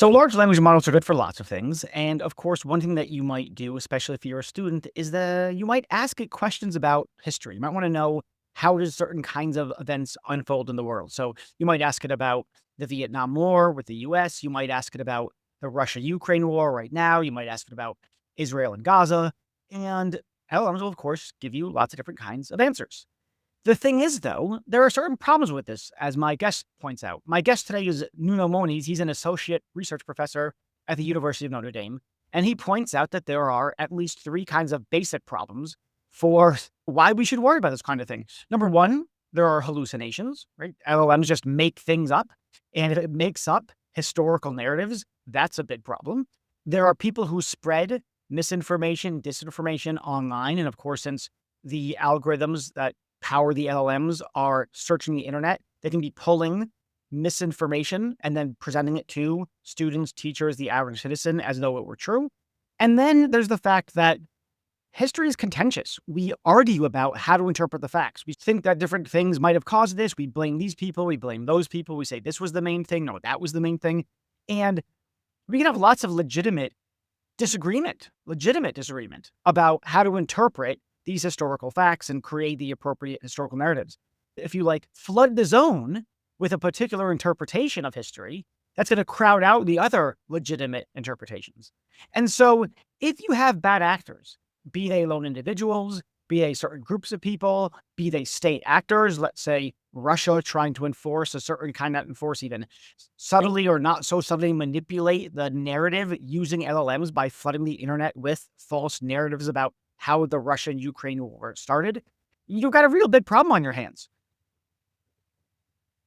So large language models are good for lots of things. And of course, one thing that you might do, especially if you're a student, is that you might ask it questions about history. You might want to know, how does certain kinds of events unfold in the world? So you might ask it about the Vietnam War with the US. You might ask it about the Russia-Ukraine war right now. You might ask it about Israel and Gaza. And LLMs will, of course, give you lots of different kinds of answers. The thing is, though, there are certain problems with this, as my guest points out. My guest today is Nuno Moniz. He's an associate research professor at the University of Notre Dame. And he points out that there are at least three kinds of basic problems for why we should worry about this kind of thing. Number one, there are hallucinations, right? LLMs just make things up. And if it makes up historical narratives, that's a big problem. There are people who spread misinformation, disinformation online. And of course, since the algorithms that power the LLMs are searching the internet, they can be pulling misinformation and then presenting it to students, teachers, the average citizen as though it were true. And then there's the fact that history is contentious. We argue about how to interpret the facts. We think that different things might have caused this. We blame these people. We blame those people. We say this was the main thing. No, that was the main thing. And we can have lots of legitimate disagreement about how to interpret these historical facts and create the appropriate historical narratives. If you flood the zone with a particular interpretation of history, that's going to crowd out the other legitimate interpretations. And so if you have bad actors, be they lone individuals, be they certain groups of people, be they state actors, let's say Russia trying to enforce a certain kind of even subtly or not so subtly manipulate the narrative using LLMs by flooding the internet with false narratives about how the Russia-Ukraine war started, you've got a real big problem on your hands.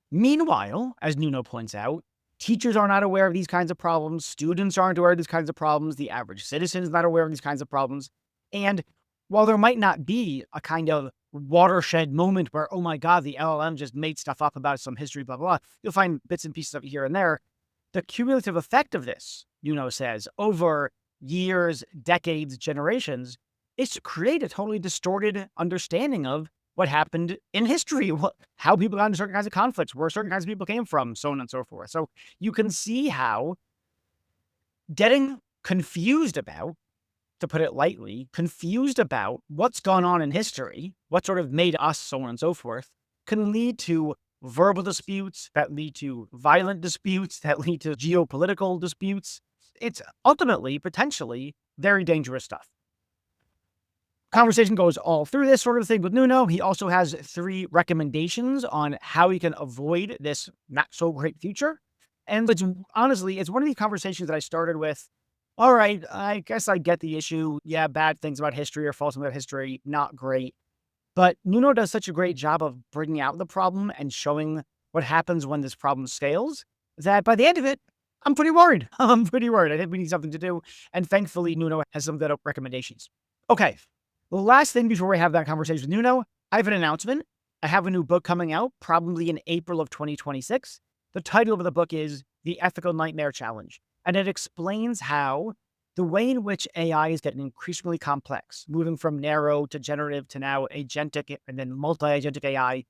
Meanwhile, as Nuno points out, teachers are not aware of these kinds of problems. Students aren't aware of these kinds of problems. The average citizen is not aware of these kinds of problems. And while there might not be a kind of watershed moment where, oh my God, the LLM just made stuff up about some history, blah, blah, blah, you'll find bits and pieces of it here and there. The cumulative effect of this, Nuno says, over years, decades, generations, is to create a totally distorted understanding of what happened in history, how people got into certain kinds of conflicts, where certain kinds of people came from, so on and so forth. So you can see how getting confused about, to put it lightly, confused about what's gone on in history, what sort of made us, so on and so forth, can lead to verbal disputes, that lead to violent disputes, that lead to geopolitical disputes. It's ultimately, potentially, very dangerous stuff. Conversation goes all through this sort of thing with Nuno. He also has 3 recommendations on how you can avoid this not so great future. And it's honestly, it's one of these conversations that I started with, all right, I guess I get the issue. Yeah, bad things about history or false about history, not great. But Nuno does such a great job of bringing out the problem and showing what happens when this problem scales that by the end of it, I'm pretty worried. I think we need something to do. And thankfully, Nuno has some good recommendations. Okay. The last thing before we have that conversation with Nuno, I have an announcement. I have a new book coming out, probably in April of 2026. The title of the book is The Ethical Nightmare Challenge, and it explains how the way in which AI is getting increasingly complex, moving from narrow to generative to now agentic and then multi-agentic AI,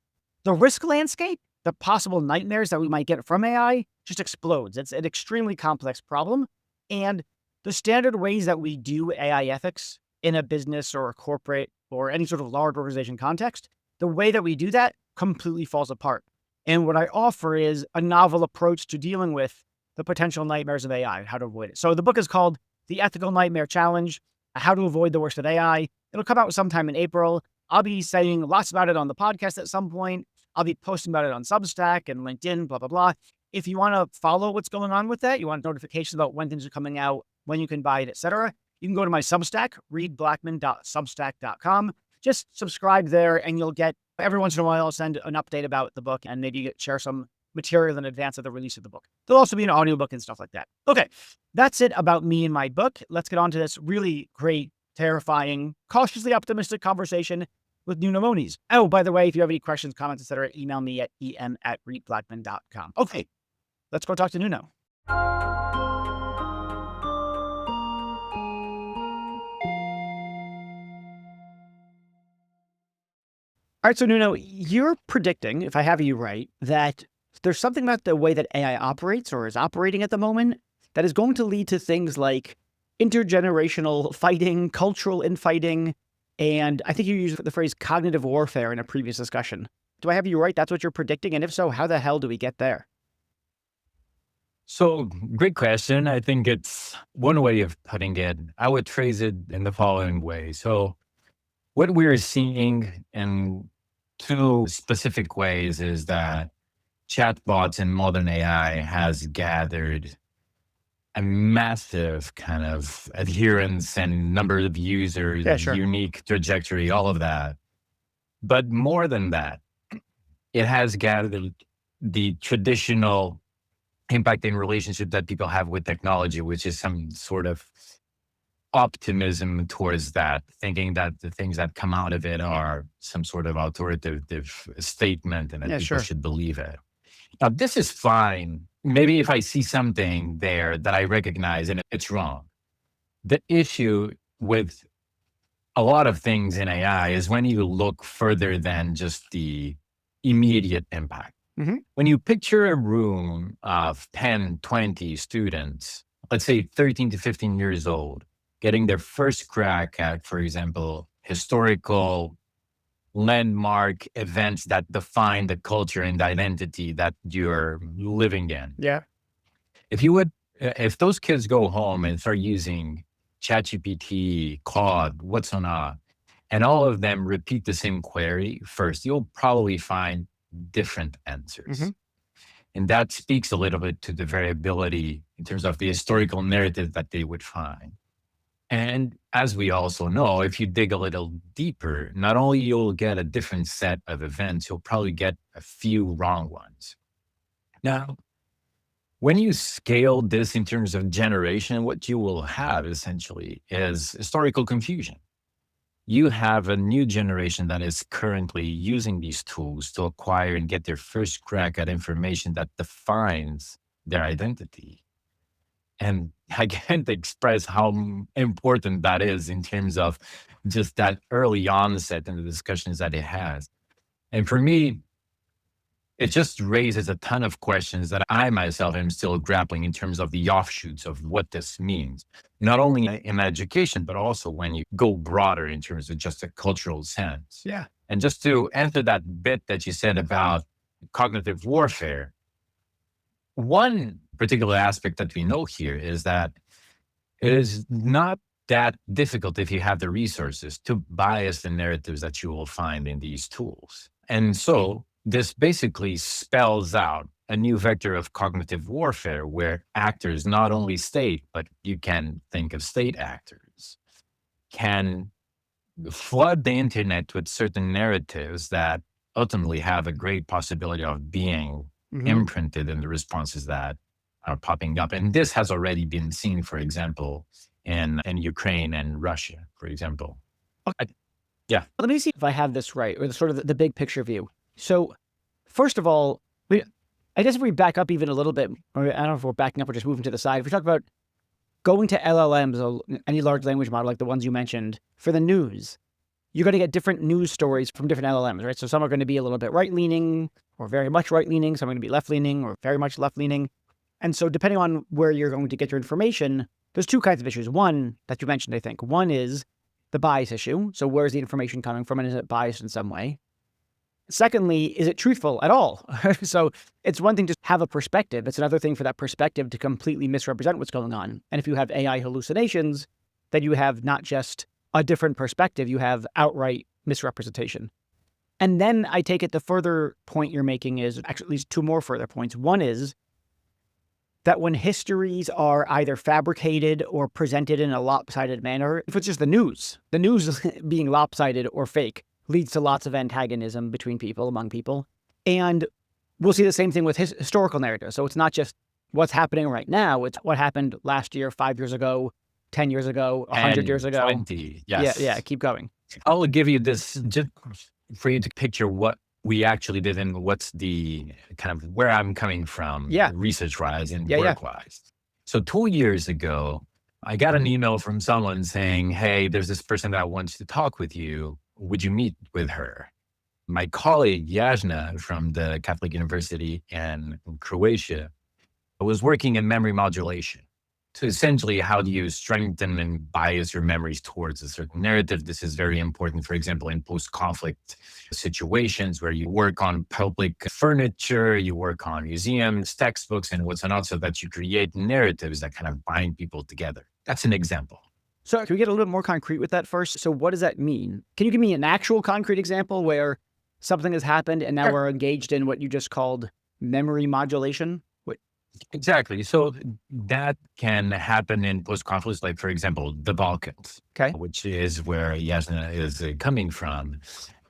the risk landscape, the possible nightmares that we might get from AI just explodes. It's an extremely complex problem, and the standard ways that we do AI ethics in a business or a corporate or any sort of large organization context, the way that we do that completely falls apart. And what I offer is a novel approach to dealing with the potential nightmares of AI and how to avoid it. So the book is called The Ethical Nightmare Challenge, How to Avoid the Worst of AI. It'll come out sometime in April. I'll be saying lots about it on the podcast at some point. I'll be posting about it on Substack and LinkedIn, blah, blah, blah. If you want to follow what's going on with that, you want notifications about when things are coming out, when you can buy it, etc., you can go to my Substack, readblackman.substack.com. Just subscribe there and you'll get, every once in a while, I'll send an update about the book and maybe share some material in advance of the release of the book. There'll also be an audiobook and stuff like that. Okay, that's it about me and my book. Let's get on to this really great, terrifying, cautiously optimistic conversation with Nuno Moniz. Oh, by the way, if you have any questions, comments, etc., email me at em@readblackman.com. Okay, let's go talk to Nuno. All right, so Nuno, you're predicting, if I have you right, that there's something about the way that AI operates or is operating at the moment that is going to lead to things like intergenerational fighting, cultural infighting, and I think you used the phrase cognitive warfare in a previous discussion. Do I have you right? That's what you're predicting? And if so, how the hell do we get there? So, great question. I think it's one way of putting it. I would phrase it in the following way. So, what we're seeing in two specific ways is that chatbots and modern AI has gathered a massive kind of adherence and number of users, Yeah, sure. unique trajectory, all of that. But more than that, it has gathered the traditional impacting relationship that people have with technology, which is some sort of optimism towards that, thinking that the things that come out of it are some sort of authoritative statement and that Yeah, people sure. should believe it. Now, this is fine. Maybe if I see something there that I recognize and it's wrong. The issue with a lot of things in AI is when you look further than just the immediate impact. Hmm. When you picture a room of 10, 20 students, let's say 13 to 15 years old, getting their first crack at, for example, historical landmark events that define the culture and the identity that you're living in. Yeah. If those kids go home and start using ChatGPT, Claude, what's on and all of them repeat the same query first, you'll probably find different Hmm. answers. And that speaks a little bit to the variability in terms of the historical narrative that they would find. And as we also know, if you dig a little deeper, not only you'll get a different set of events, you'll probably get a few wrong ones. Now, when you scale this in terms of generation, what you will have essentially is historical confusion. You have a new generation that is currently using these tools to acquire and get their first crack at information that defines their identity. And I can't express how important that is in terms of just that early onset and the discussions that it has. And for me, it just raises a ton of questions that I myself am still grappling in terms of the offshoots of what this means, not only in education, but also when you go broader in terms of just a cultural sense. Yeah. And just to answer that bit that you said about cognitive warfare, one particular aspect that we know here is that it is not that difficult if you have the resources to bias the narratives that you will find in these tools. And so this basically spells out a new vector of cognitive warfare where actors, not only state, but you can think of state actors, can flood the internet with certain narratives that ultimately have a great possibility of being Hmm. imprinted in the responses that are popping up. And this has already been seen, for example, in Ukraine and Russia, for example. I, yeah. Let me see if I have this right, or the sort of the big picture view. So, first of all, I guess if we back up even a little bit, or I don't know if we're backing up or just moving to the side, if we talk about going to LLMs, or any large language model like the ones you mentioned, for the news, you're going to get different news stories from different LLMs, right? So some are going to be a little bit right-leaning, or very much right-leaning. Some are going to be left-leaning, or very much left-leaning. And so depending on where you're going to get your information, there's two kinds of issues. One that you mentioned, I think. One is the bias issue. So where's the information coming from, and is it biased in some way? Secondly, is it truthful at all? So it's one thing to have a perspective. It's another thing for that perspective to completely misrepresent what's going on. And if you have AI hallucinations, then you have not just a different perspective, you have outright misrepresentation. And then I take it the further point you're making is actually at least two more further points. One is that when histories are either fabricated or presented in a lopsided manner, if it's just the news being lopsided or fake leads to lots of antagonism between people, among people. And we'll see the same thing with historical narratives. So it's not just what's happening right now, it's what happened last year, 5 years ago, 10 years ago, 100 years And ago. 20, Yeah, yes. keep going. I'll give you this just for you to picture what we actually did and what's the kind of where I'm coming from Yeah, research-wise and yeah. work-wise. So 2 years ago, I got an email from someone saying, hey, there's this person that wants to talk with you. Would you meet with her? My colleague, Yasna, from the Catholic University in Croatia, was working in memory modulation. So essentially, how do you strengthen and bias your memories towards a certain narrative? This is very important, for example, in post-conflict situations where you work on public furniture, you work on museums, textbooks, and what's not, so that you create narratives that kind of bind people together. That's an example. So can we get a little more concrete with that first? So what does that mean? Can you give me an actual concrete example where something has happened and now Sure. we're engaged in what you just called memory modulation? Exactly. So that can happen in post-conflicts, like, for example, the Balkans, Okay. which is where Yasna is coming from.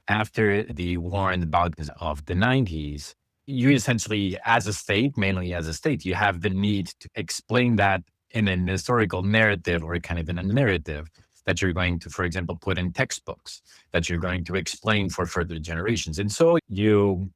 After the war in the Balkans of the 90s, you essentially, as a state, mainly as a state, you have the need to explain that in an historical narrative or kind of in a narrative that you're going to, for example, put in textbooks, that you're going to explain for further generations. And so you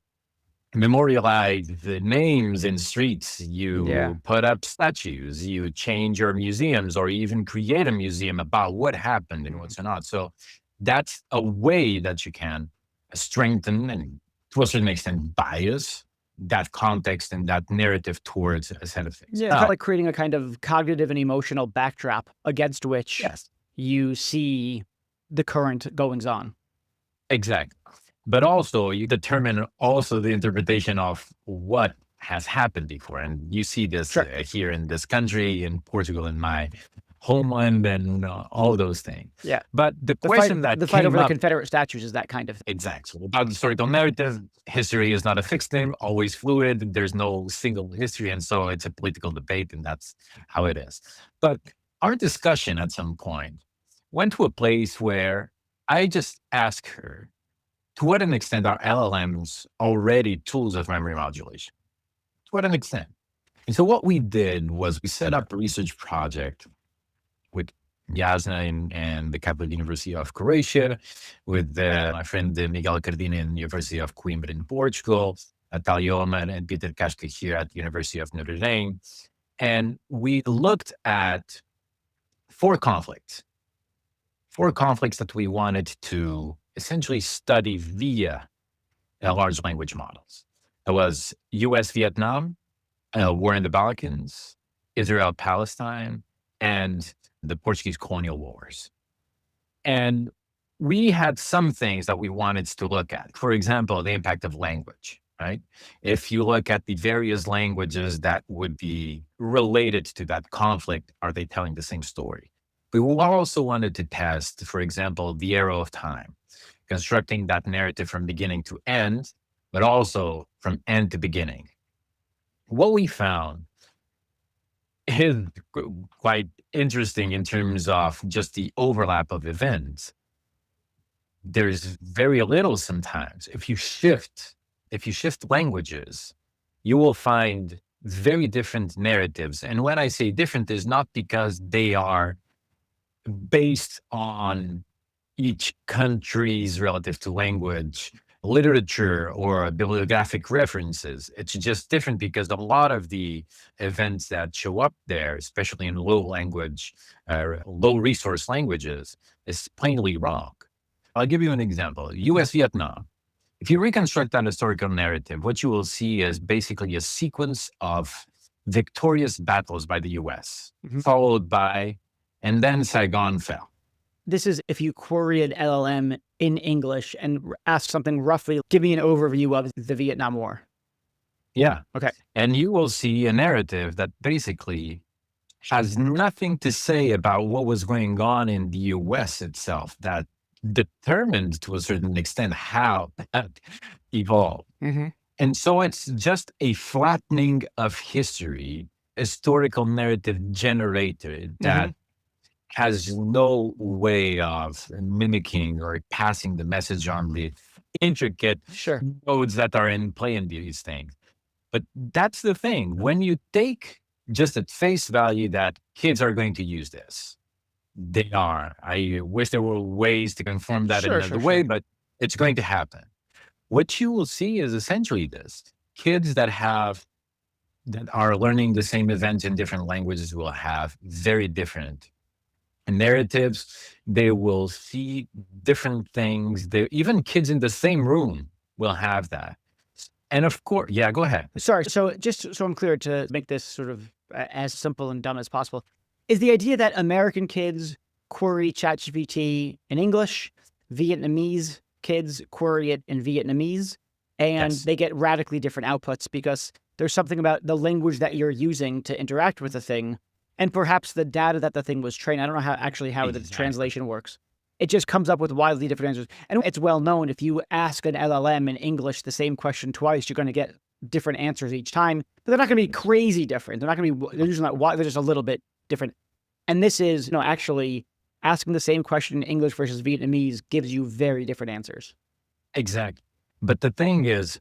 memorialize the names in streets, Yeah. you put up statues, you change your museums, or even create a museum about what happened and what's not. So that's a way that you can strengthen and, to a certain extent, bias that context and that narrative towards a set of things. Yeah. It's kind of Now, like creating a kind of cognitive and emotional backdrop against which yes, you see the current goings on. exactly. But also you determine also the interpretation of what has happened before. And you see this Sure. here in this country, in Portugal, in my homeland, and all those things. Yeah. But the The fight, question that the fight came over the up Confederate statues is that kind of. exactly about the historical narrative, history is not a fixed thing, always fluid. There's no single history. And so it's a political debate, and that's how it is. But our discussion at some point went to a place where I just asked her, to what an extent are LLMs already tools of memory modulation? To what an extent? And so what we did was we set up a research project with Jasna and the Catholic University of Croatia, with my friend Miguel Cardina in the University of Coimbra in Portugal, Natalia Oman and Peter Kashka here at the University of Notre Dame. And we looked at four conflicts that we wanted to essentially study via large language models. It was US Vietnam, war in the Balkans, Israel Palestine, and the Portuguese colonial wars. And we had some things that we wanted to look at. For example, the impact of language, right? If you look at the various languages that would be related to that conflict, are they telling the same story? We also wanted to test, for example, the arrow of time, constructing that narrative from beginning to end, but also from end to beginning. What we found is quite interesting in terms of just the overlap of events. There's very little sometimes. If you shift languages, you will find very different narratives. And when I say different, is not because they are based on each country's relative to language, literature, or bibliographic references. It's just different because a lot of the events that show up there, especially in low resource languages, is plainly wrong. I'll give you an example. US Vietnam. If you reconstruct that historical narrative, what you will see is basically a sequence of victorious battles by the US, followed by, and then Saigon fell. This is if you query an LLM in English and ask something roughly, give me an overview of the Vietnam War. Yeah. Okay. And you will see a narrative that basically has nothing to say about what was going on in the US itself, that determined to a certain extent how that evolved. And so it's just a flattening of history, historical narrative generator that has no way of mimicking or passing the message on the intricate Sure. nodes that are in play in these things. But that's the thing. When you take just at face value that kids are going to use this, they are. I wish there were ways to confirm that in another way, but it's going to happen. What you will see is essentially this. Kids that are learning the same events in different languages will have very different narratives. They will see different things. Even kids in the same room will have that. And of course, yeah, go ahead. Sorry. So just so I'm clear, to make this sort of as simple and dumb as possible, is the idea that American kids query ChatGPT in English, Vietnamese kids query it in Vietnamese, and Yes. they get radically different outputs because there's something about the language that you're using to interact with the thing, and perhaps the data that the thing was trained. I don't know how the Exactly. translation works. It just comes up with wildly different answers. And it's well known if you ask an LLM in English the same question twice, you're going to get different answers each time. But they're not going to be crazy different. They're not going to be, they're usually not, they're just a little bit different. And this is, actually asking the same question in English versus Vietnamese gives you very different answers. Exactly. But the thing is,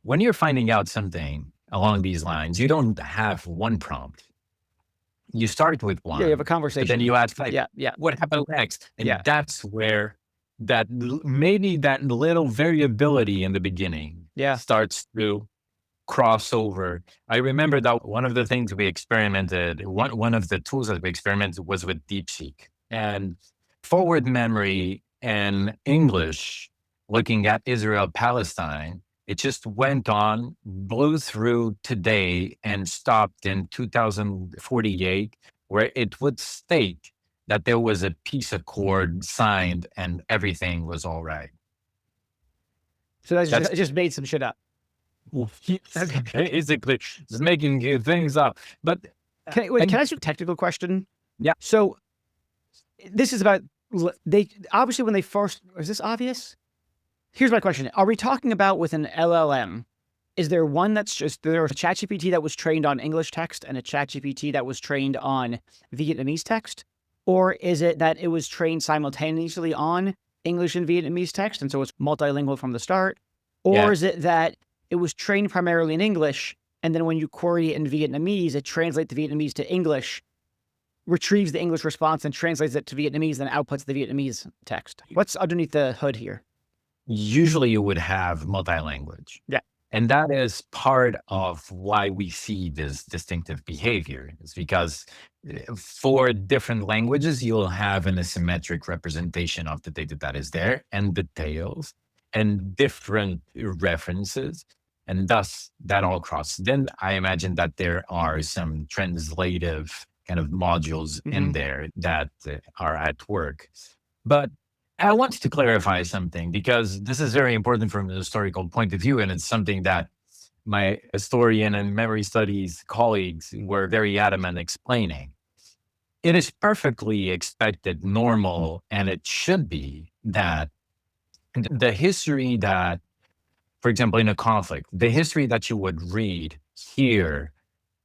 when you're finding out something along these lines, you don't have one prompt. You start with Yeah, you have a one, but then conversation. you ask, like, Yeah, yeah, what happened next? And yeah, that's where maybe that little variability in the beginning yeah. starts to cross over. I remember that one of the things we experimented, one of the tools that we experimented was with DeepSeek and forward memory and English, looking at Israel Palestine. It just went on, blew through today, and stopped in 2048, where it would state that there was a peace accord signed and everything was all right. So that's That's just made some shit up. basically just making things up. But Can and I ask you a technical question? yeah, So this is about, they obviously when they first, is this obvious? Here's my question. Are we talking about with an LLM? Is there one that's just, there's a ChatGPT that was trained on English text and a ChatGPT that was trained on Vietnamese text? Or is it that it was trained simultaneously on English and Vietnamese text, and so it's multilingual from the start? Or yeah, is it that it was trained primarily in English, and then when you query it in Vietnamese, it translates the Vietnamese to English, retrieves the English response and translates it to Vietnamese, then outputs the Vietnamese text? What's underneath the hood here? usually you would have multi-language. Yeah. And that is part of why we see this distinctive behavior. It's because for different languages, you'll have an asymmetric representation of the data that is there and details and different references. And thus that all crosses. Then I imagine that there are some translative kind of modules in Mhm. there that are at work. But I wanted to clarify something because this is very important from a historical point of view. And it's something that my historian and memory studies colleagues were very adamant explaining. It is perfectly expected, normal, and it should be that the history that, for example, in a conflict, the history that you would read here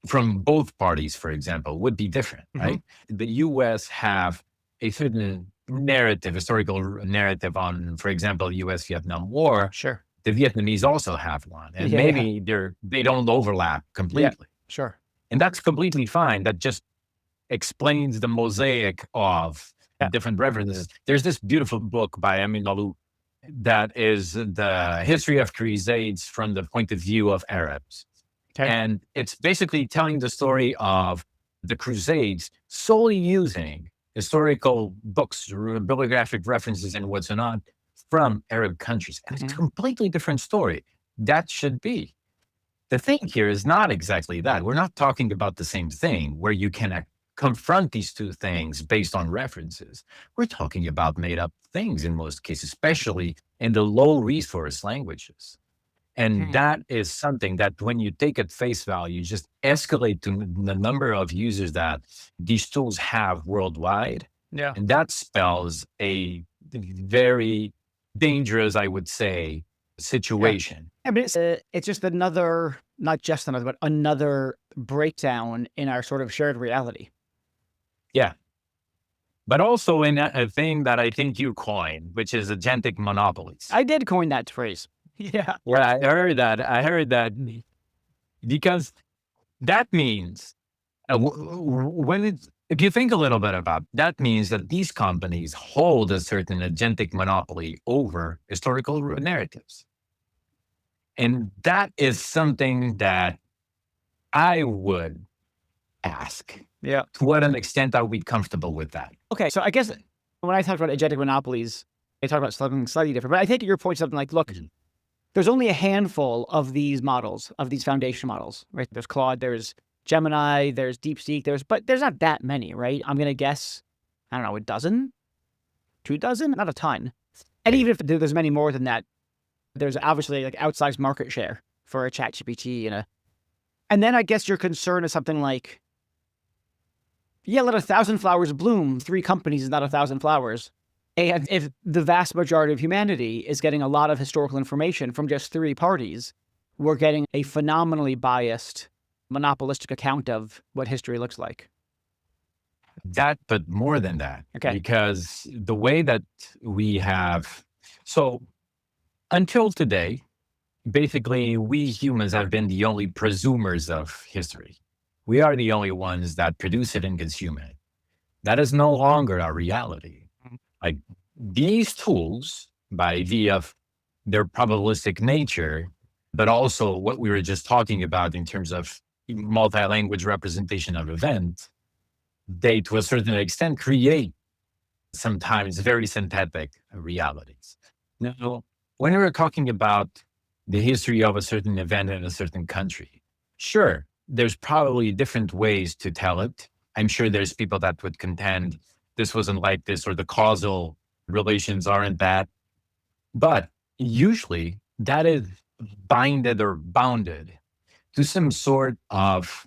from both parties, for example, would be different, Mhm. right? The US have a certain narrative, historical narrative on, for example, US Vietnam War. Sure. The Vietnamese also have one, and Yeah, yeah. maybe they don't overlap Yeah. completely. Sure. And that's completely fine. That just explains the mosaic of Yeah. different references. There's this beautiful book by Amin Malou that is the history of crusades from the point of view of Arabs. Okay. And it's basically telling the story of the Crusades solely using historical books, bibliographic references, and what's not from Arab countries. And it's a Mhm. completely different story. That should be. The thing here is not exactly that. We're not talking about the same thing where you can confront these two things based on references. We're talking about made up things in most cases, especially in the low resource languages. And Mhm. that is something that when you take at face value, just escalate to the number of users that these tools have worldwide. Yeah. And that spells a very dangerous, I would say, Yeah. situation. Yeah, but it's just another, not just another, but another breakdown in our sort of shared reality. Yeah. But also in a thing that I think you coined, which is agentic monopolies. I did coin that phrase. Yeah. Where I heard that because that means when it's, if you think a little bit about that means that these companies hold a certain agentic monopoly over historical narratives. And that is something that I would ask. Yeah. To what an extent are we comfortable with that? Okay. So I guess when I talked about agentic monopolies, I talk about something slightly different. But I take your point something like, look, there's only a handful of these models, of these foundation models, right? There's Claude, there's Gemini, there's DeepSeek, but there's not that many, right? I'm going to guess, I don't know, a dozen, 2 dozen, not a ton. And even if there's many more than that, there's obviously like outsized market share for a ChatGPT and then I guess your concern is something like, yeah, let 1,000 flowers bloom. 3 companies is not 1,000 flowers. And if the vast majority of humanity is getting a lot of historical information from just 3 parties, we're getting a phenomenally biased, monopolistic account of what history looks like. That, but more than that, Okay. because the way that we have, so until today, basically, we humans have been the only presumers of history. We are the only ones that produce it and consume it. That is no longer our reality. Like these tools, by via of their probabilistic nature, but also what we were just talking about in terms of multi-language representation of events, they, to a certain extent, create sometimes very synthetic realities. Now, when we're talking about the history of a certain event in a certain country, sure, there's probably different ways to tell it. I'm sure there's people that would contend this wasn't like this or the causal relations aren't that. But usually that is binded or bounded to some sort of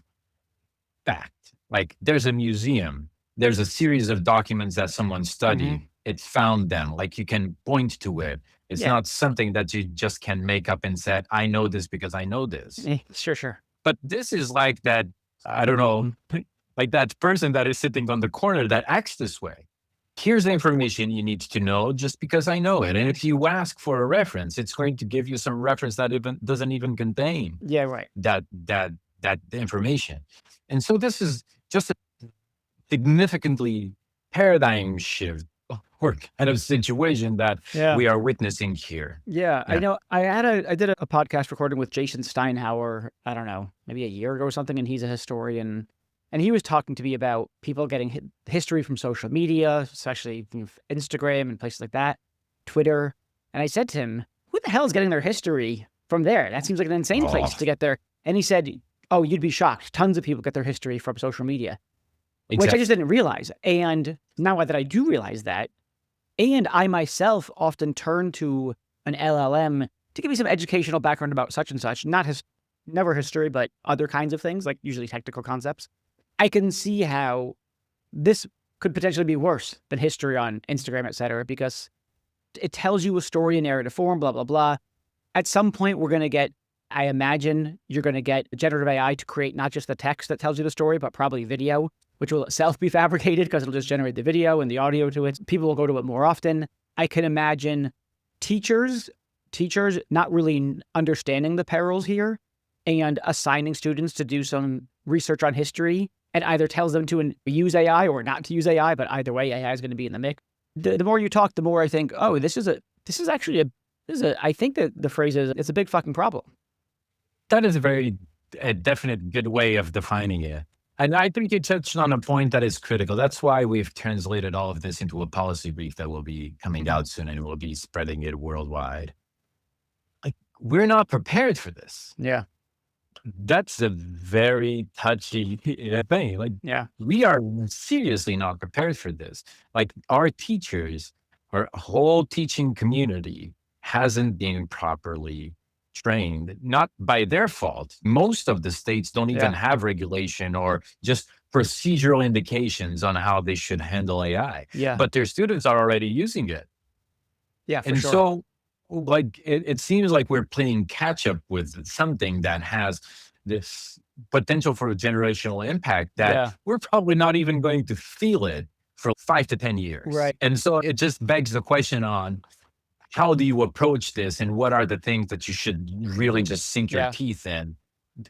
fact. Like there's a museum, there's a series of documents that someone studied, it found them, like you can point to it. It's Yeah. not something that you just can make up and say, I know this because I know this. Sure. But this is like that, I don't know, like that person that is sitting on the corner that acts this way. Here's the information you need to know just because I know it. And if you ask for a reference, it's going to give you some reference that even doesn't even contain Yeah, right. that information. And so this is just a significantly paradigm shift or kind of situation that we are witnessing here. Yeah, I know. I did a podcast recording with Jason Steinhauer, I don't know, maybe a year ago or something, and he's a historian. And he was talking to me about people getting history from social media, especially Instagram and places like that, Twitter. And I said to him, who the hell is getting their history from there? That seems like an insane place to get their. And he said, oh, you'd be shocked. Tons of people get their history from social media, which I just didn't realize. And now that I do realize that, and I myself often turn to an LLM to give me some educational background about such and such, never history, but other kinds of things, like usually technical concepts. I can see how this could potentially be worse than history on Instagram, et cetera, because it tells you a story in narrative form, blah, blah, blah. At some point, we're going to get, I imagine you're going to get generative AI to create not just the text that tells you the story, but probably video, which will itself be fabricated because it'll just generate the video and the audio to it. People will go to it more often. I can imagine teachers not really understanding the perils here and assigning students to do some research on history and either tells them to use AI or not to use AI, but either way, AI is going to be in the mix. The more you talk, the more I think, oh, I think that the phrase is, it's a big fucking problem. That is a definite good way of defining it. And I think you touched on a point that is critical. That's why we've translated all of this into a policy brief that will be coming out soon and we'll be spreading it worldwide. Like, we're not prepared for this. Yeah. That's a very touchy thing. Like, we are seriously not prepared for this. Like, our teachers, our whole teaching community hasn't been properly trained, not by their fault. Most of the states don't even have regulation or just procedural indications on how they should handle AI. Yeah. But their students are already using it. Yeah, for and sure. So like it seems like we're playing catch up with something that has this potential for a generational impact that we're probably not even going to feel it for 5 to 10 years. Right. And so it just begs the question on how do you approach this and what are the things that you should really just sink your teeth in,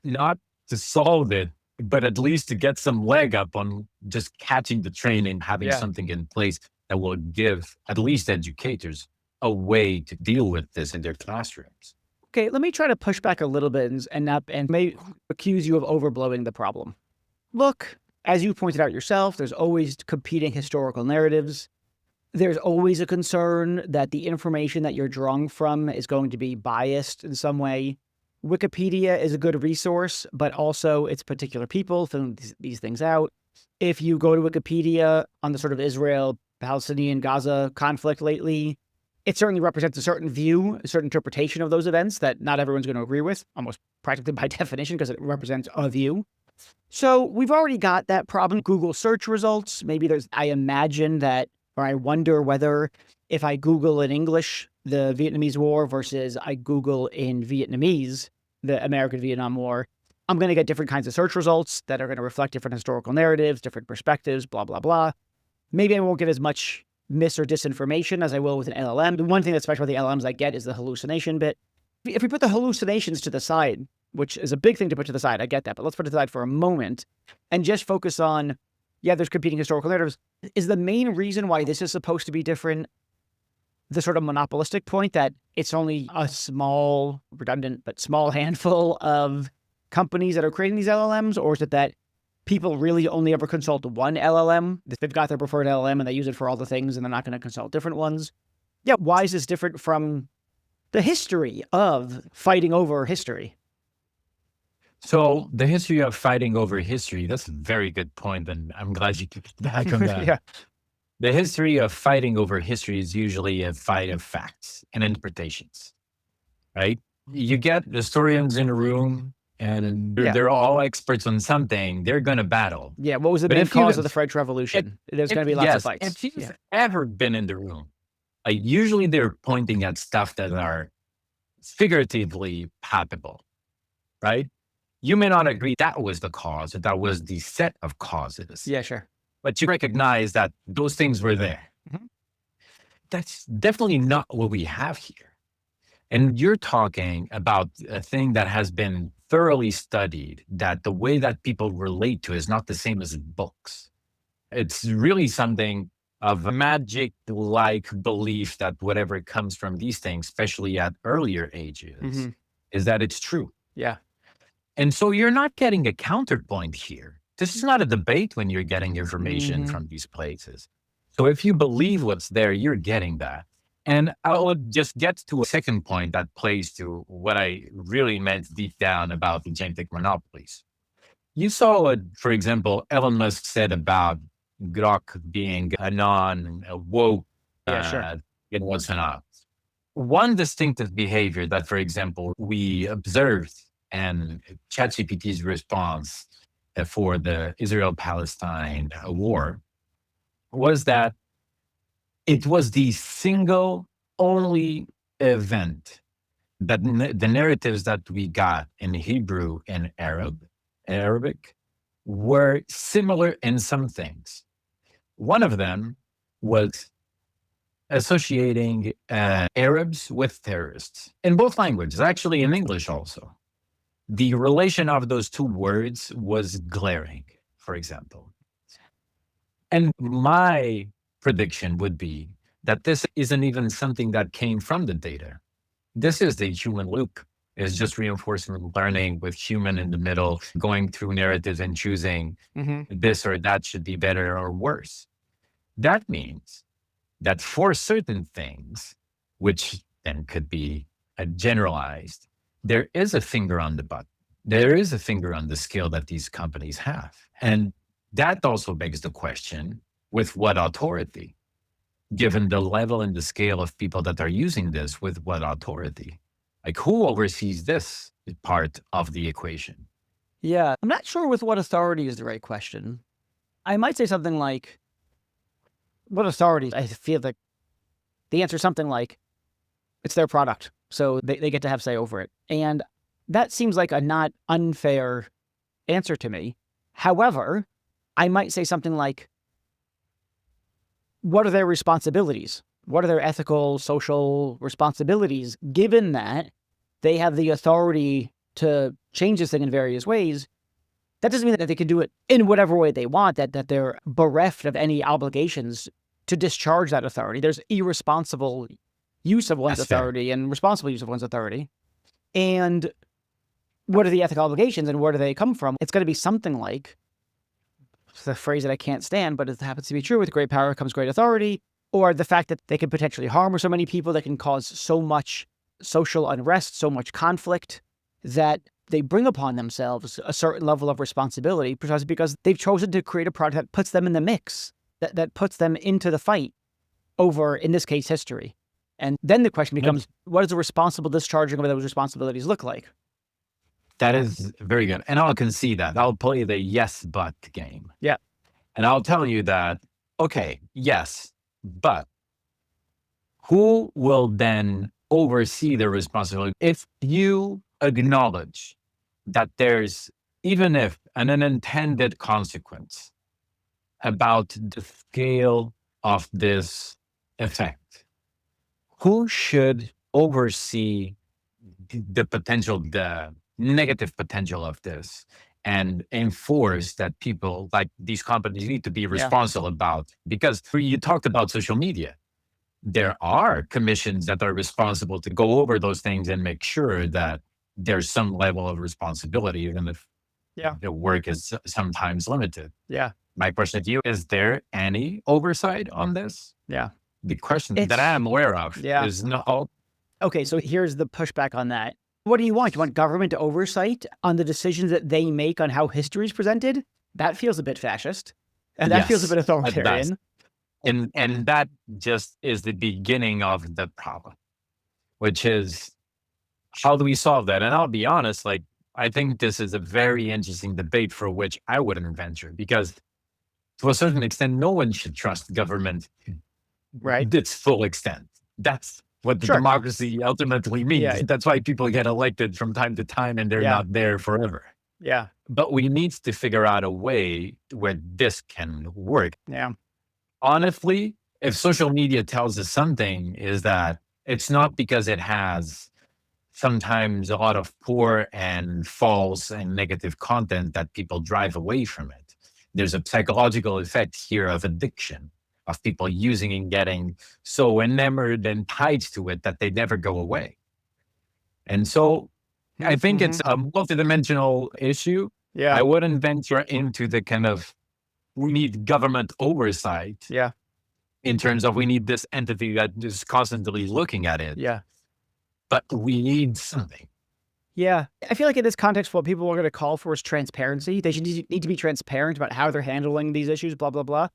not to solve it, but at least to get some leg up on just catching the train and having something in place that will give at least educators a way to deal with this in their classrooms. Okay, let me try to push back a little bit and may accuse you of overblowing the problem. Look, as you pointed out yourself, there's always competing historical narratives. There's always a concern that the information that you're drawing from is going to be biased in some way. Wikipedia is a good resource, but also it's particular people filling these things out. If you go to Wikipedia on the sort of Israel-Palestinian Gaza conflict lately, it certainly represents a certain view, a certain interpretation of those events that not everyone's going to agree with, almost practically by definition, because it represents a view. So we've already got that problem. Google search results, maybe I imagine that, or I wonder whether if I Google in English the Vietnamese War versus I Google in Vietnamese the American Vietnam War, I'm going to get different kinds of search results that are going to reflect different historical narratives, different perspectives, blah, blah, blah. Maybe I won't get as much mis or disinformation as I will with an LLM. The one thing that's special about the LLMs I get is the hallucination bit. If we put the hallucinations to the side, which is a big thing to put to the side, I get that, but let's put it aside for a moment and just focus on, yeah, there's competing historical narratives. Is the main reason why this is supposed to be different the sort of monopolistic point that it's only a small, redundant, but small handful of companies that are creating these LLMs? Or is it that people really only ever consult one LLM? They've got their preferred LLM and they use it for all the things and they're not going to consult different ones. Yeah, why is this different from the history of fighting over history? So the history of fighting over history, that's a very good point, and I'm glad you took back on that. Yeah. The history of fighting over history is usually a fight of facts and interpretations, right? You get historians in a room and they're all experts on something. They're going to battle. Yeah, what was the main cause of the French Revolution? There's going to be lots of fights. If you've ever been in the room, usually they're pointing at stuff that are figuratively palpable, right? You may not agree that was the cause, or that was the set of causes. Yeah, sure. But you recognize that those things were there. Mm-hmm. That's definitely not what we have here. And you're talking about a thing that has been thoroughly studied, that the way that people relate to is not the same as books. It's really something of a magic-like belief that whatever comes from these things, especially at earlier ages, is that it's true. Yeah. And so you're not getting a counterpoint here. This is not a debate when you're getting information from these places. So if you believe what's there, you're getting that. And I'll just get to a second point that plays to what I really meant deep down about the genetic monopolies. You saw what, for example, Elon Musk said about Grok being a non-woke and what's not. One distinctive behavior that, for example, we observed and ChatGPT's response for the Israel-Palestine war was that it was the single only event that the narratives that we got in Hebrew and Arabic were similar in some things. One of them was associating Arabs with terrorists in both languages, actually in English also. The relation of those two words was glaring, for example. And my prediction would be that this isn't even something that came from the data. This is the human loop. It's just reinforcement learning with human in the middle, going through narratives and choosing this or that should be better or worse. That means that for certain things, which then could be generalized, there is a finger on the button. There is a finger on the scale that these companies have. And that also begs the question, with what authority? Given the level and the scale of people that are using this, with what authority? Like, who oversees this part of the equation? Yeah, I'm not sure with what authority is the right question. I might say something like, what authority? I feel like the answer is something like, it's their product, so they get to have say over it. And that seems like a not unfair answer to me. However, I might say something like, what are their responsibilities? What are their ethical, social responsibilities, given that they have the authority to change this thing in various ways? That doesn't mean that they can do it in whatever way they want, that they're bereft of any obligations to discharge that authority. There's irresponsible use of one's authority and responsible use of one's authority. And what are the ethical obligations and where do they come from? It's going to be something like, it's a phrase that I can't stand, but it happens to be true, with great power comes great authority, or the fact that they can potentially harm so many people, that can cause so much social unrest, so much conflict, that they bring upon themselves a certain level of responsibility precisely because they've chosen to create a product that puts them in the mix, that puts them into the fight over, in this case, history. And then the question becomes, what does a responsible discharging of those responsibilities look like? That is very good. And I'll concede that. I'll play the yes, but game. Yeah. And I'll tell you that, okay, yes, but who will then oversee the responsibility? If you acknowledge that there's, even if an unintended consequence about the scale of this effect, who should oversee the potential, the negative potential of this, and enforce that people like these companies need to be responsible about? Because you talked about social media. There are commissions that are responsible to go over those things and make sure that there's some level of responsibility, even if the work is sometimes limited. Yeah. My question to you, is there any oversight on this? Yeah. The question that I am aware of is no. Okay, so here's the pushback on that. What do you want? You want government oversight on the decisions that they make on how history is presented? That feels a bit fascist. And that feels a bit authoritarian. And that just is the beginning of the problem, which is, how do we solve that? And I'll be honest, like, I think this is a very interesting debate for which I wouldn't venture, because to a certain extent, no one should trust government to its full extent. That's what the democracy ultimately means. Yeah. That's why people get elected from time to time and they're not there forever. Yeah. But we need to figure out a way where this can work. Yeah. Honestly, if social media tells us something, is that it's not because it has sometimes a lot of poor and false and negative content that people drive away from it. There's a psychological effect here of addiction, of people using and getting so enamored and tied to it that they never go away. And so I think it's a multidimensional issue. Yeah. I wouldn't venture into the kind of, we need government oversight. Yeah. In terms of, we need this entity that is constantly looking at it. Yeah. But we need something. Yeah. I feel like in this context, what people are going to call for is transparency. They should need to be transparent about how they're handling these issues, blah, blah, blah.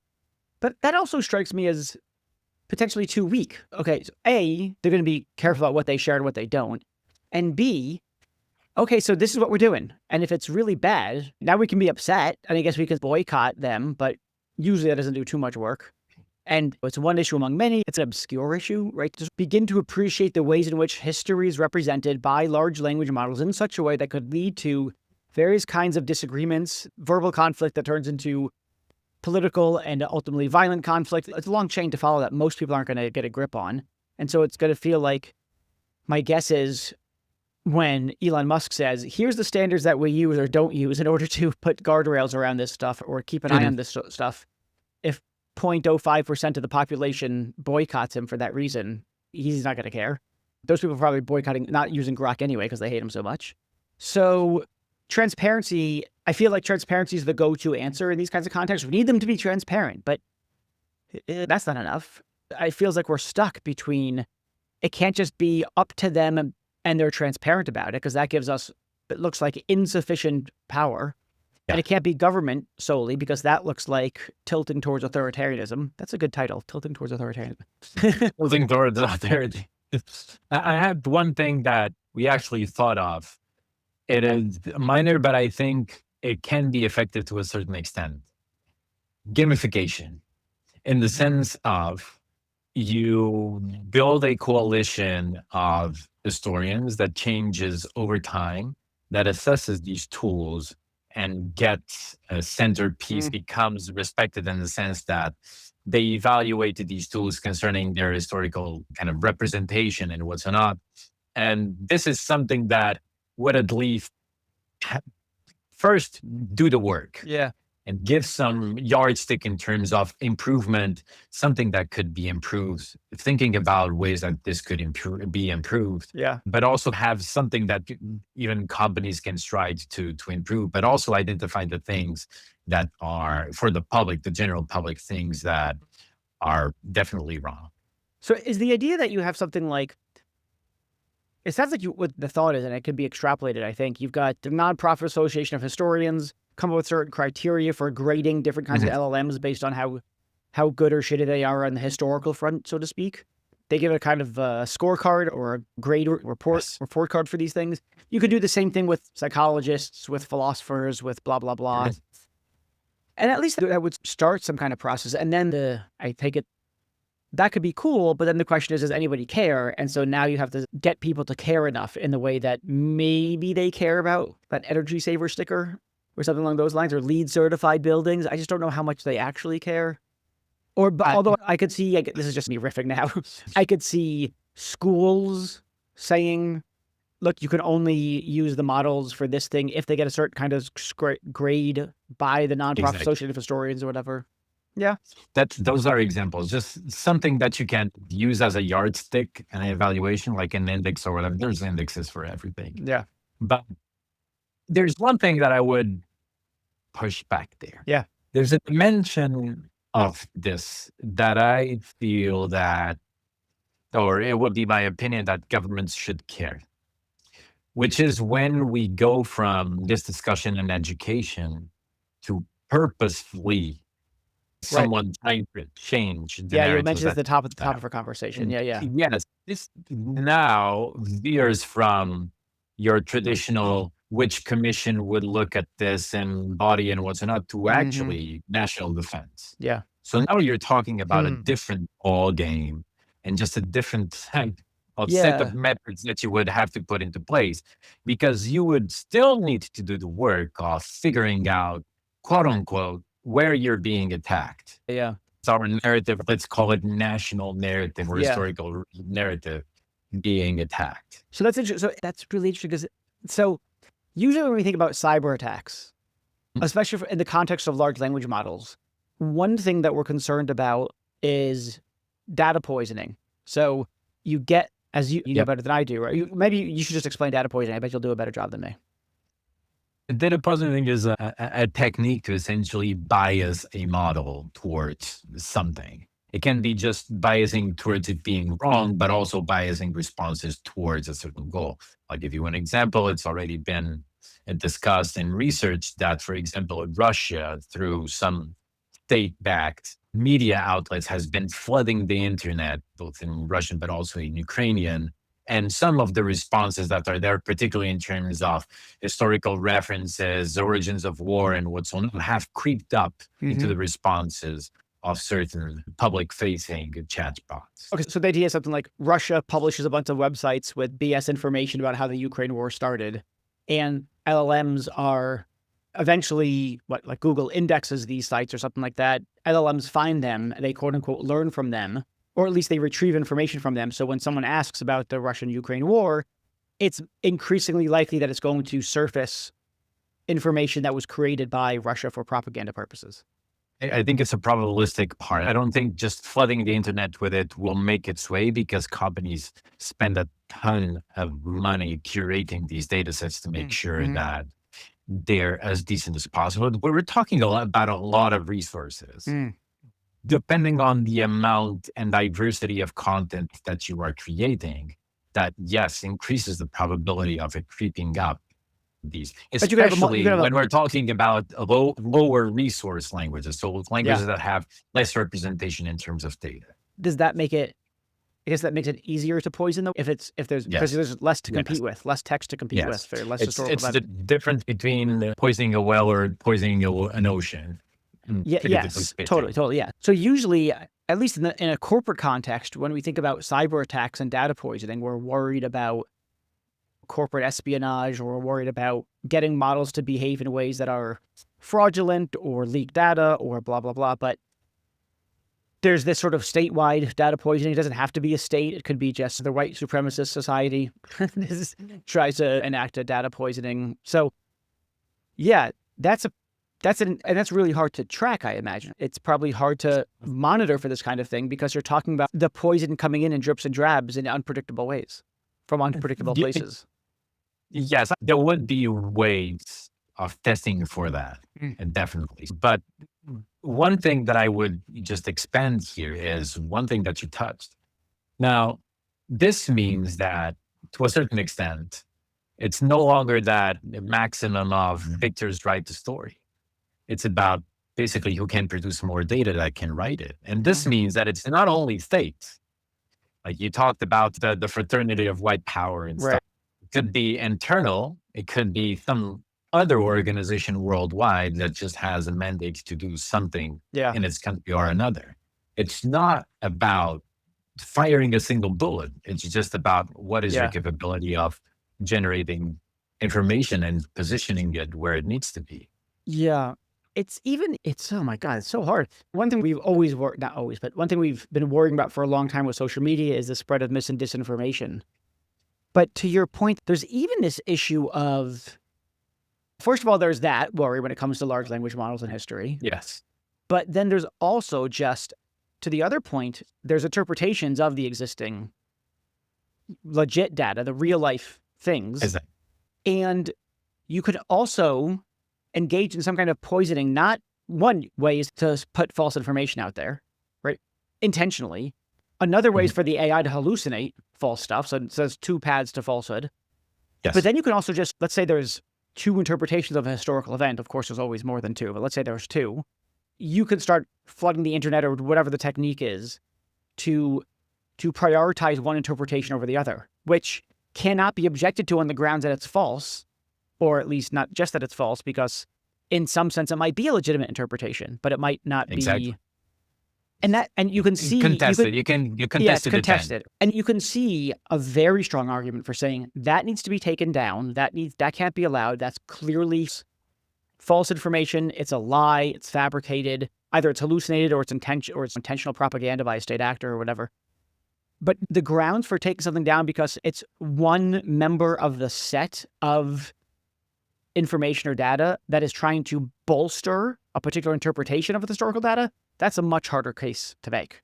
But that also strikes me as potentially too weak. Okay, so A, they're going to be careful about what they share and what they don't. And B, okay, so this is what we're doing. And if it's really bad, now we can be upset. And I guess we can boycott them, but usually that doesn't do too much work. And it's one issue among many. It's an obscure issue, right? Just begin to appreciate the ways in which history is represented by large language models in such a way that could lead to various kinds of disagreements, verbal conflict that turns into political and ultimately violent conflict. It's a long chain to follow that most people aren't going to get a grip on. And so it's going to feel like, my guess is, when Elon Musk says, here's the standards that we use or don't use in order to put guardrails around this stuff or keep an eye on this stuff, if 0.05% of the population boycotts him for that reason, he's not going to care. Those people are probably boycotting, not using Grok anyway, because they hate him so much. So transparency, I feel like transparency is the go-to answer in these kinds of contexts. We need them to be transparent, but that's not enough. It feels like we're stuck between, it can't just be up to them and they're transparent about it, because that gives us, it looks like, insufficient power. Yeah. And it can't be government solely, because that looks like tilting towards authoritarianism. That's a good title, tilting towards authoritarianism. Tilting towards authority. I have one thing that we actually thought of. It is minor, but I think it can be effective to a certain extent. Gamification, in the sense of, you build a coalition of historians that changes over time, that assesses these tools and gets a centerpiece, becomes respected in the sense that they evaluated these tools concerning their historical kind of representation and what's not. And this is something that would at least first do the work. Yeah. And give some yardstick in terms of improvement, something that could be improved, thinking about ways that this could be improved. Yeah. But also have something that even companies can strive to improve, but also identify the things that are, for the public, the general public, things that are definitely wrong. So is the idea that you have something like, it sounds like what the thought is, and it can be extrapolated, I think. You've got the Nonprofit Association of Historians come up with certain criteria for grading different kinds of LLMs based on how good or shitty they are on the historical front, so to speak. They give it a kind of a scorecard or a grade report card for these things. You could do the same thing with psychologists, with philosophers, with blah, blah, blah. And at least that would start some kind of process. And then I take it, that could be cool, but then the question is, does anybody care? And so now you have to get people to care enough in the way that maybe they care about that energy saver sticker or something along those lines, or LEED certified buildings. I just don't know how much they actually care. Although I could see, this is just me riffing now, I could see schools saying, look, you can only use the models for this thing if they get a certain kind of grade by the Nonprofit Association of Historians or whatever. Yeah. Those are examples, just something that you can use as a yardstick and an evaluation, like an index or whatever. There's indexes for everything. Yeah. But there's one thing that I would push back there. Yeah. There's a dimension of this that I feel that, or it would be my opinion, that governments should care, which is when we go from this discussion in education to purposefully someone trying to change the you narrative mentioned at the top of our conversation. Yeah. Yes. This now veers from your traditional, which commission would look at this and body and what's not, to actually national defense. Yeah. So now you're talking about a different ball game and just a different set of methods that you would have to put into place, because you would still need to do the work of figuring out, quote unquote, where you're being attacked. Yeah. It's our narrative, let's call it national narrative or historical narrative being attacked. So that's interesting. So that's really interesting because usually when we think about cyber attacks, especially in the context of large language models, one thing that we're concerned about is data poisoning. So you get, as you know better than I do, right? Maybe you should just explain data poisoning. I bet you'll do a better job than me. Data poisoning is a technique to essentially bias a model towards something. It can be just biasing towards it being wrong, but also biasing responses towards a certain goal. I'll give you an example. It's already been discussed and researched that, for example, Russia, through some state-backed media outlets, has been flooding the internet, both in Russian but also in Ukrainian. And some of the responses that are there, particularly in terms of historical references, origins of war, and what's on, have creeped up into the responses of certain public-facing chatbots. Okay, so the idea is something like Russia publishes a bunch of websites with BS information about how the Ukraine war started, and LLMs are eventually, like Google indexes these sites or something like that. LLMs find them, they quote-unquote learn from them, or at least they retrieve information from them. So when someone asks about the Russian-Ukraine war, it's increasingly likely that it's going to surface information that was created by Russia for propaganda purposes. I think it's a probabilistic part. I don't think just flooding the internet with it will make its way, because companies spend a ton of money curating these data sets to make sure that they're as decent as possible. But we're talking about a lot of resources. Depending on the amount and diversity of content that you are creating, that yes, increases the probability of it creeping up these, especially when we're talking about lower resource languages. So languages that have less representation in terms of data. Does that make it, I guess that makes it easier to poison though, because there's less to compete with, less text to compete with, for less historical. It's the difference between poisoning a well or poisoning an ocean. Yes, totally. Yeah. So usually, at least in a corporate context, when we think about cyber attacks and data poisoning, we're worried about corporate espionage, or we're worried about getting models to behave in ways that are fraudulent or leak data or blah, blah, blah. But there's this sort of statewide data poisoning. It doesn't have to be a state. It could be just the white supremacist society tries to enact a data poisoning. So yeah, that's really hard to track, I imagine. It's probably hard to monitor for this kind of thing, because you're talking about the poison coming in drips and drabs in unpredictable ways from unpredictable places. Yes, there would be ways of testing for that, definitely. But one thing that I would just expand here is one thing that you touched. Now, this means that to a certain extent, it's no longer that maximum of victors write the story. It's about basically who can produce more data that can write it. And this means that it's not only states. Like you talked about the fraternity of white power and Right. stuff. It could be internal. It could be some other organization worldwide that just has a mandate to do something Yeah. in its country or another. It's not about firing a single bullet. It's just about what is your Yeah. capability of generating information and positioning it where it needs to be. Yeah. Oh my God, it's so hard. One thing we've always worked, not always, but one thing we've been worrying about for a long time with social media is the spread of mis and disinformation. But to your point, there's even this issue of, first of all, there's that worry when it comes to large language models in history. Yes. But then there's also just, to the other point, there's interpretations of the existing legit data, the real life things. Exactly. And you could also engage in some kind of poisoning. Not one way is to put false information out there, right? Intentionally. Another way is for the AI to hallucinate false stuff. So it says 2 paths to falsehood. Yes. But then you can also just, let's say there's 2 interpretations of a historical event. Of course, there's always more than 2, but let's say there's 2. You could start flooding the internet or whatever the technique is to prioritize one interpretation over the other, which cannot be objected to on the grounds that it's false, or at least not just that it's false, because in some sense it might be a legitimate interpretation, but it might not Exactly. be. And you can see Contested. You can yes, contest it. contested. And you can see a very strong argument for saying that needs to be taken down. That can't be allowed. That's clearly false information. It's a lie. It's fabricated. Either it's hallucinated or it's intentional propaganda by a state actor or whatever. But the grounds for taking something down because it's one member of the set of information or data that is trying to bolster a particular interpretation of the historical data, that's a much harder case to make.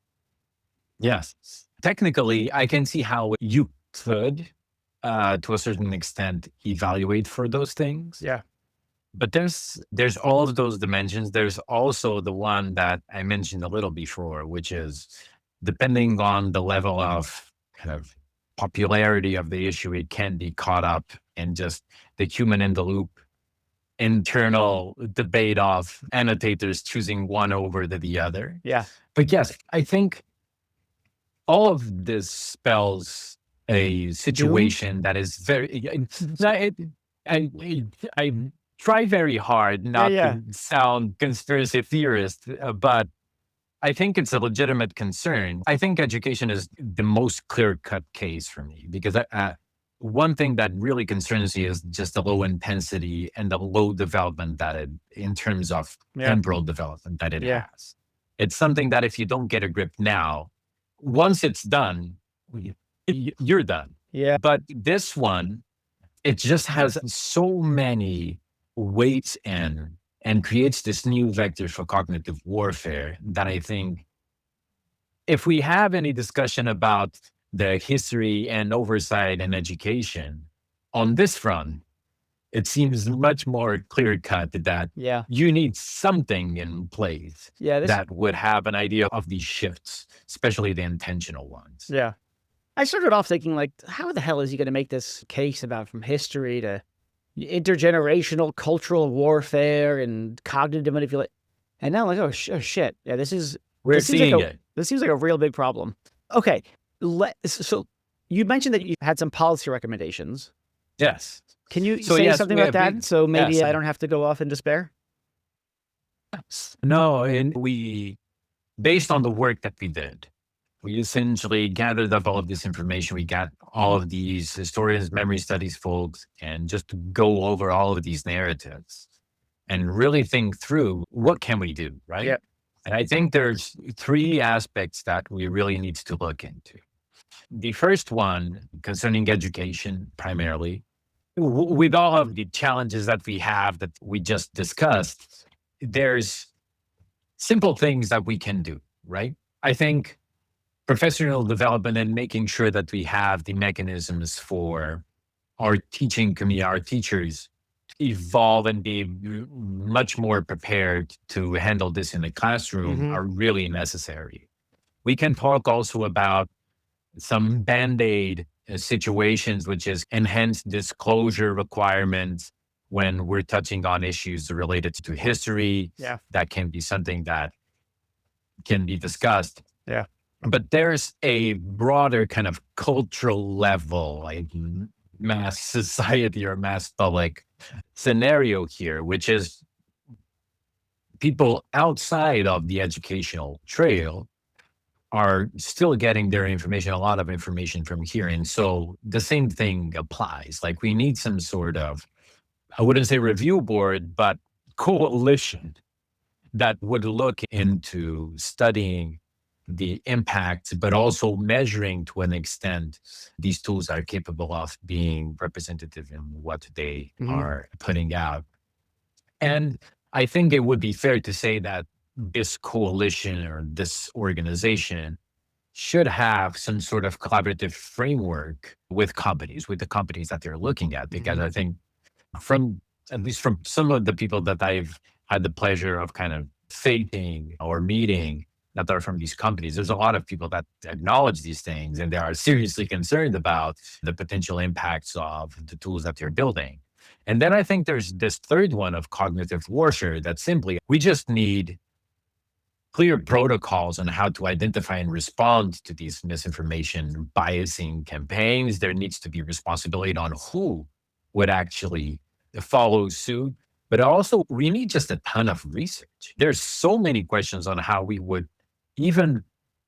Yes. Technically, I can see how you could, to a certain extent, evaluate for those things. Yeah. But there's all of those dimensions. There's also the one that I mentioned a little before, which is depending on the level of kind of popularity of the issue, it can be caught up in just the human in the loop internal debate of annotators choosing one over the other. Yeah. But yes, I think all of this spells a situation that is very. I try very hard not to sound conspiracy theorist, but I think it's a legitimate concern. I think education is the most clear-cut case for me because one thing that really concerns me is just the low intensity and the low development in terms of temporal development that it has. It's something that if you don't get a grip now, once it's done, you're done. Yeah. But this one, it just has so many weights in and creates this new vector for cognitive warfare that I think if we have any discussion about the history and oversight and education on this front, it seems much more clear-cut that you need something in place that would have an idea of these shifts, especially the intentional ones. Yeah. I started off thinking, like, how the hell is he going to make this case about from history to intergenerational cultural warfare and cognitive manipulation? And now I'm like, oh shit. Yeah, this seems like a real big problem. Okay. So you mentioned that you had some policy recommendations. Yes. Can you say something about that? So maybe I don't have to go off in despair? No, and based on the work that we did, we essentially gathered up all of this information. We got all of these historians, memory studies folks, and just to go over all of these narratives and really think through what can we do, right? Yeah. And I think there's 3 aspects that we really need to look into. The first one concerning education, primarily, with all of the challenges that we have that we just discussed, there's simple things that we can do, right? I think professional development and making sure that we have the mechanisms for our teaching community, our teachers, evolve and be much more prepared to handle this in the classroom are really necessary. We can talk also about some Band-Aid situations, which is enhanced disclosure requirements when we're touching on issues related to history. Yeah. That can be something that can be discussed. Yeah. But there's a broader kind of cultural level, like mass society or mass public scenario here, which is people outside of the educational trail are still getting their information, a lot of information from here. And so the same thing applies. Like we need some sort of, I wouldn't say review board, but coalition that would look into studying the impact, but also measuring to an extent these tools are capable of being representative in what they are putting out. And I think it would be fair to say that this coalition or this organization should have some sort of collaborative framework with the companies that they're looking at. Because I think at least from some of the people that I've had the pleasure of kind of facing or meeting that are from these companies, there's a lot of people that acknowledge these things and they are seriously concerned about the potential impacts of the tools that they're building. And then I think there's this third one of cognitive warfare that simply, we just need clear protocols on how to identify and respond to these misinformation biasing campaigns. There needs to be responsibility on who would actually follow suit. But also, we need just a ton of research. There's so many questions on how we would even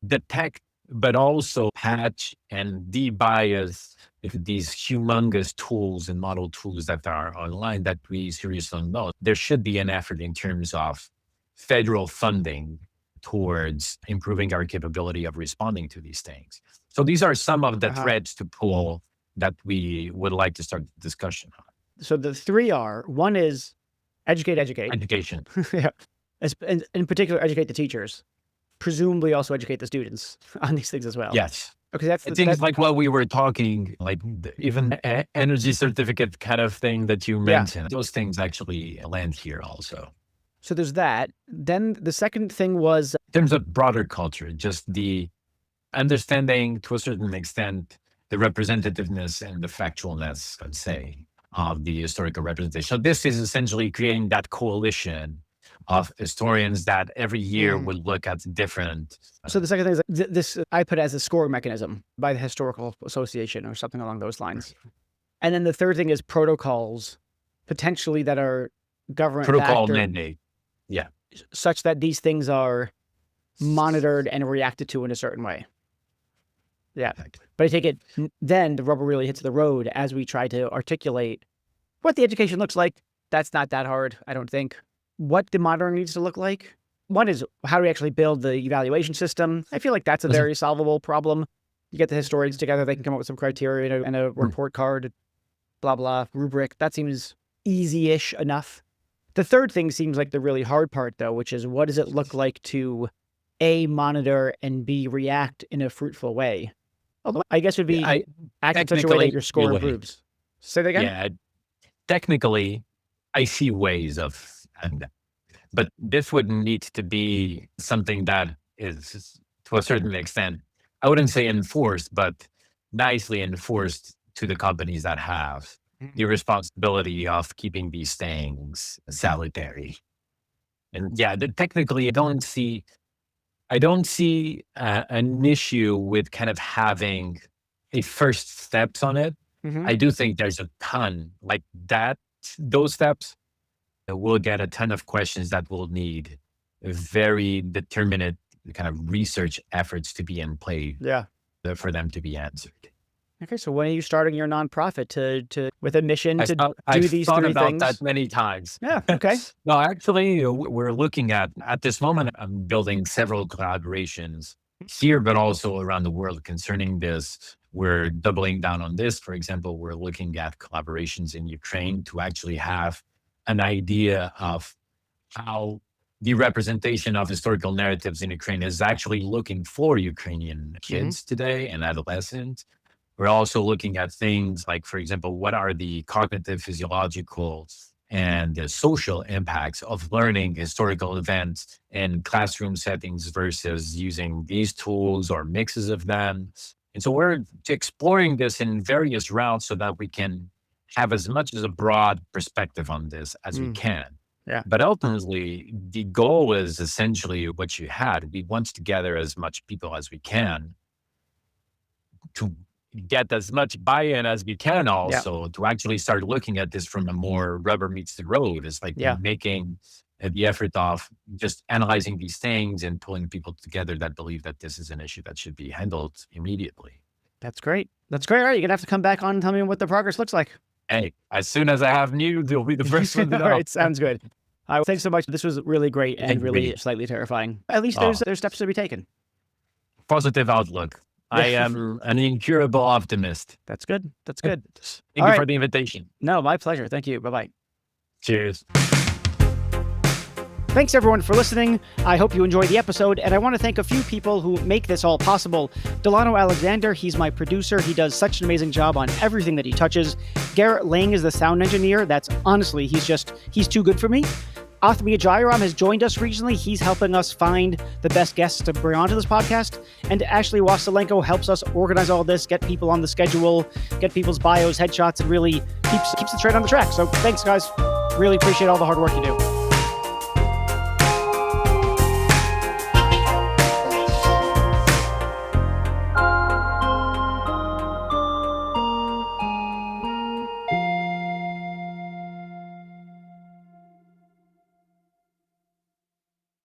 detect, but also patch and debias if these humongous tools and model tools that are online that we seriously don't know. There should be an effort in terms of federal funding towards improving our capability of responding to these things. So these are some of the threads to pull that we would like to start the discussion on. So the three are, one is educate. Education. Yeah. In particular, educate the teachers. Presumably also educate the students on these things as well. Yes. Okay, that's things like what we were talking, like even energy certificate kind of thing that you mentioned. Those things actually land here also. So there's that. Then the second thing was, in terms of broader culture, just the understanding to a certain extent, the representativeness and the factualness, I'd say, of the historical representation. So this is essentially creating that coalition of historians that every year would look at different. So the second thing is this, I put as a scoring mechanism by the Historical Association or something along those lines. And then the third thing is protocols, potentially that are government protocol mandate. Yeah. Such that these things are monitored and reacted to in a certain way. Yeah. But I take it then the rubber really hits the road as we try to articulate what the education looks like. That's not that hard, I don't think. What the monitoring needs to look like. One is, how do we actually build the evaluation system? I feel like that's a very solvable problem. You get the historians together, they can come up with some criteria and a report card, blah, blah, rubric. That seems easy-ish enough. The third thing seems like the really hard part, though, which is what does it look like to A, monitor, and B, react in a fruitful way? Although I guess it would be act in such a way that your score improves. Say that again? Yeah. Technically, I see ways of, but this would need to be something that is, to a certain extent, I wouldn't say enforced, but nicely enforced to the companies that have the responsibility of keeping these things salutary. And yeah, technically, I don't see an issue with kind of having a first steps on it. I do think there's a ton like that. Those steps will get a ton of questions that will need very determinate kind of research efforts to be in play. For them to be answered. Okay, so when are you starting your nonprofit to with a mission to do these three things? I've thought about that many times. Yeah, okay. No, actually, we're looking at this moment, I'm building several collaborations here, but also around the world concerning this. We're doubling down on this. For example, we're looking at collaborations in Ukraine to actually have an idea of how the representation of historical narratives in Ukraine is actually looking for Ukrainian kids today and adolescents. We're also looking at things like, for example, what are the cognitive, physiological, and social impacts of learning historical events in classroom settings versus using these tools or mixes of them. And so we're exploring this in various routes so that we can have as much as a broad perspective on this as we can. Yeah. But ultimately, the goal is essentially what you had. We want to gather as much people as we can to get as much buy-in as we can also to actually start looking at this from a more rubber meets the road. It's like making the effort of just analyzing these things and pulling people together that believe that this is an issue that should be handled immediately. That's great. That's great. All right, you're going to have to come back on and tell me what the progress looks like. Hey, as soon as I have news, you'll be the first one to know. All right, sounds good. Thanks so much. This was really great and really slightly terrifying. At least there's steps to be taken. Positive outlook. I am an incurable optimist. That's good. That's good. Thank you for the invitation. No, my pleasure. Thank you. Bye-bye. Cheers. Thanks everyone for listening. I hope you enjoyed the episode, and I want to thank a few people who make this all possible. Delano Alexander, he's my producer. He does such an amazing job on everything that he touches. Garrett Lang is the sound engineer. That's honestly, he's too good for me. Athmia Jairam has joined us recently. He's helping us find the best guests to bring onto this podcast. And Ashley Wassilenko helps us organize all this, get people on the schedule, get people's bios, headshots, and really keeps the train on the track. So thanks, guys. Really appreciate all the hard work you do.